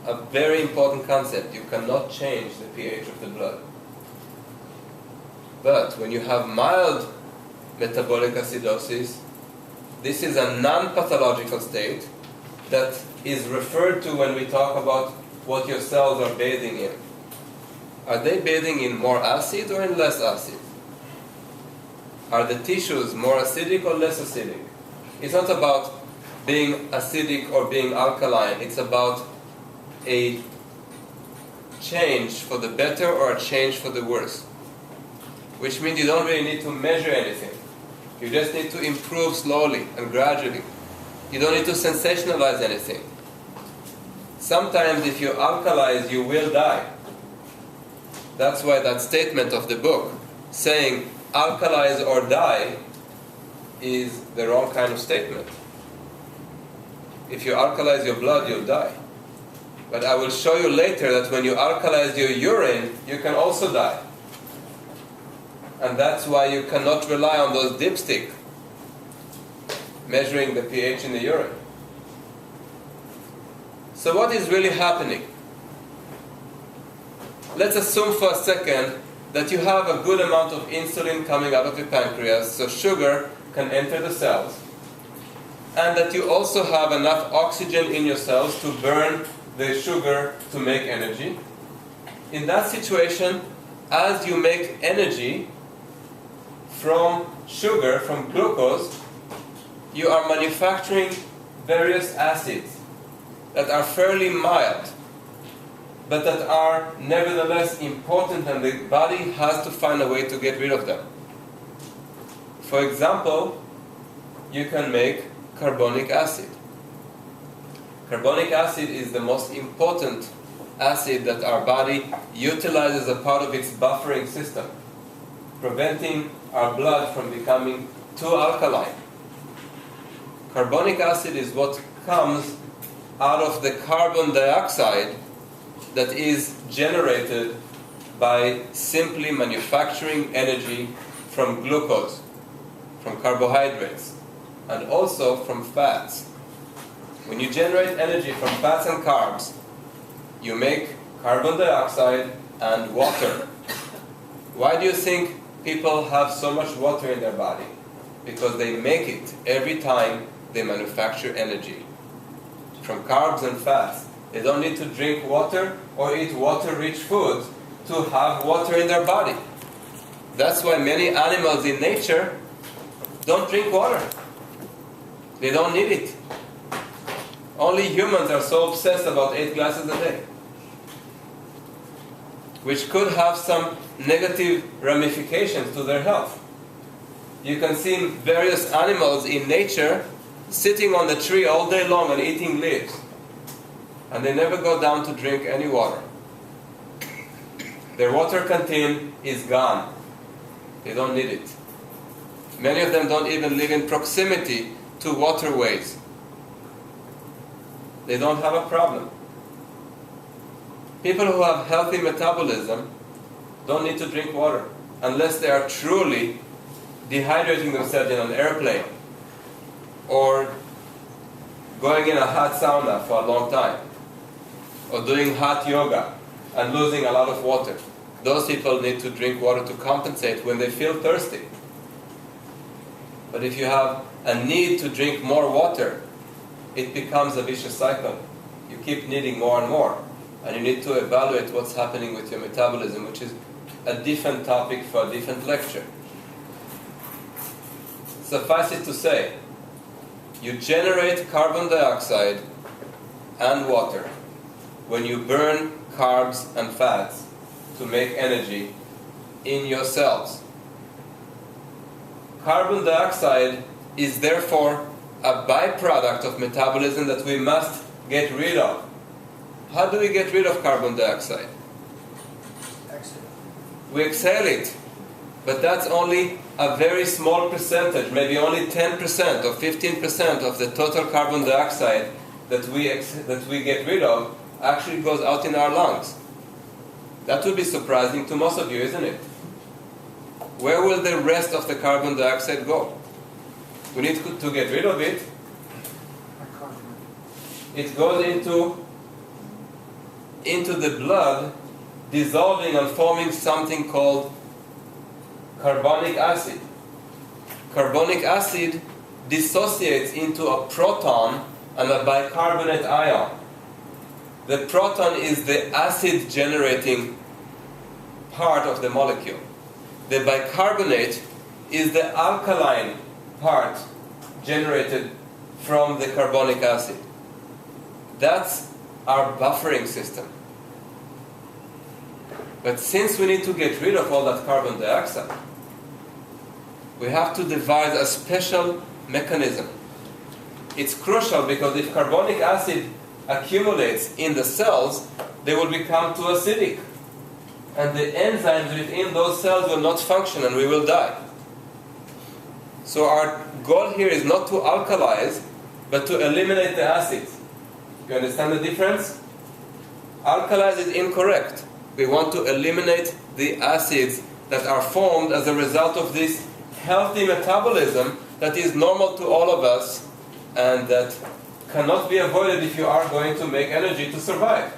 a very important concept. You cannot change the pH of the blood. But when you have mild metabolic acidosis, this is a non-pathological state that is referred to when we talk about what your cells are bathing in. Are they bathing in more acid or in less acid? Are the tissues more acidic or less acidic? It's not about being acidic or being alkaline. It's about a change for the better or a change for the worse. Which means you don't really need to measure anything. You just need to improve slowly and gradually. You don't need to sensationalize anything. Sometimes if you alkalize, you will die. That's why that statement of the book saying alkalize or die is the wrong kind of statement. If you alkalize your blood, you'll die. But I will show you later that when you alkalize your urine, you can also die. And that's why you cannot rely on those dipsticks measuring the pH in the urine. So what is really happening? Let's assume for a second that you have a good amount of insulin coming out of your pancreas, so sugar can enter the cells, and that you also have enough oxygen in your cells to burn the sugar to make energy. In that situation, as you make energy from sugar, from glucose, you are manufacturing various acids that are fairly mild, but that are nevertheless important, and the body has to find a way to get rid of them. For example, you can make carbonic acid. Carbonic acid is the most important acid that our body utilizes as a part of its buffering system, preventing our blood from becoming too alkaline. Carbonic acid is what comes out of the carbon dioxide that is generated by simply manufacturing energy from glucose, from carbohydrates, and also from fats. When you generate energy from fats and carbs, you make carbon dioxide and water. Why do you think people have so much water in their body? Because they make it every time they manufacture energy from carbs and fats. They don't need to drink water or eat water-rich foods to have water in their body. That's why many animals in nature don't drink water. They don't need it. Only humans are so obsessed about 8 glasses a day, which could have some negative ramifications to their health. You can see various animals in nature sitting on the tree all day long and eating leaves, and they never go down to drink any water. Their water canteen is gone. They don't need it. Many of them don't even live in proximity to waterways. They don't have a problem. People who have healthy metabolism don't need to drink water unless they are truly dehydrating themselves in an airplane or going in a hot sauna for a long time or doing hot yoga and losing a lot of water. Those people need to drink water to compensate when they feel thirsty. But if you have a need to drink more water, it becomes a vicious cycle. You keep needing more and more, and you need to evaluate what's happening with your metabolism, which is a different topic for a different lecture. Suffice it to say, you generate carbon dioxide and water when you burn carbs and fats to make energy in your cells. Carbon dioxide is therefore a byproduct of metabolism that we must get rid of. How do we get rid of carbon dioxide? Exhale. We exhale it, but that's only a very small percentage, maybe only 10% or 15% of the total carbon dioxide that we get rid of actually goes out in our lungs. That would be surprising to most of you, isn't it? Where will the rest of the carbon dioxide go? We need to get rid of it. It goes into into the blood, dissolving and forming something called carbonic acid. Carbonic acid dissociates into a proton and a bicarbonate ion. The proton is the acid-generating part of the molecule. The bicarbonate is the alkaline part generated from the carbonic acid. That's our buffering system. But since we need to get rid of all that carbon dioxide, we have to devise a special mechanism. It's crucial because if carbonic acid accumulates in the cells, they will become too acidic. And the enzymes within those cells will not function and we will die. So our goal here is not to alkalize, but to eliminate the acids. You understand the difference? Alkalize is incorrect. We want to eliminate the acids that are formed as a result of this healthy metabolism that is normal to all of us and that cannot be avoided if you are going to make energy to survive.